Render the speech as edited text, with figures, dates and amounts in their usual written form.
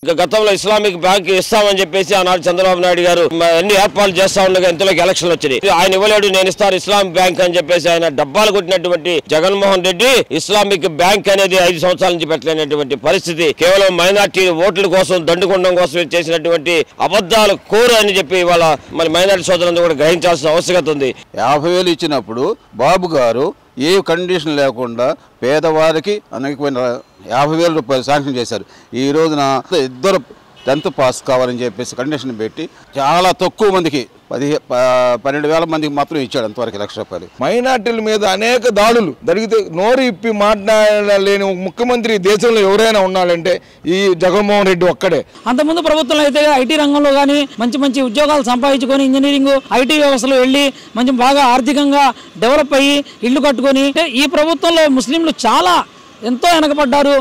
గతంలో Islamic bank ఇస్తామని చెప్పేసి ఆనాడు చంద్రబాబు నాయుడు గారు అన్ని ఏర్పాట్లు చేస్తా ఉండగా ఇంతలోకి ఎలక్షన్లు వచ్చినాయి. ఆయన ఇవ్వలేడు, నేను ఇస్తాను ఇస్లామిక్ బ్యాంక్ అని చెప్పేసి ఆయన డబ్బాలు కొట్టినటువంటి జగన్మోహన్ రెడ్డి ఇస్లామిక్ బ్యాంక్ అనేది 5 సంవత్సరాల నుంచి పెట్టలేనటువంటి పరిస్థితి. కేవలం మైనార్టీ ఓట్ల కోసం దండుకుండం కోసం చేసినటువంటి అబద్ధాలు కోరు అని చెప్పి ఇవాళ మరి మైనార్టీ సోదరులందరూ కూడా గ్రహించాల్సిన అవసరం ఉంది. 50,000 ఇచ్చినప్పుడు బాబు గారు ఏ కండిషన్ లేకుండా పేదవారికి అనేకమైన 50,000 రూపాయలు శాంక్షన్ చేశారు. ఈ రోజున ఇద్దరు 10th పాస్ కావాలని చెప్పేసి కండిషన్ పెట్టి చాలా తక్కువ మందికి 12,000 మందికి మాత్రం ఇచ్చాడు అంతవరకు ₹1,00,000. మైనార్టీల మీద అనేక దాడులు జరిగితే నోరు ఇప్పి మాట్లాడలేని ముఖ్యమంత్రి దేశంలో ఎవరైనా ఉన్నాడంటే ఈ జగన్మోహన్ రెడ్డి ఒక్కడే. అంతకుముందు ప్రభుత్వంలో అయితే ఐటీ రంగంలో కానీ మంచి మంచి ఉద్యోగాలు సంపాదించుకొని ఇంజనీరింగ్ ఐటీ వ్యవస్థలో వెళ్ళి మంచి బాగా ఆర్థికంగా డెవలప్ అయ్యి ఇళ్లు కట్టుకొని, ఈ ప్రభుత్వంలో ముస్లింలు చాలా ఎంతో వెనకబడ్డారు.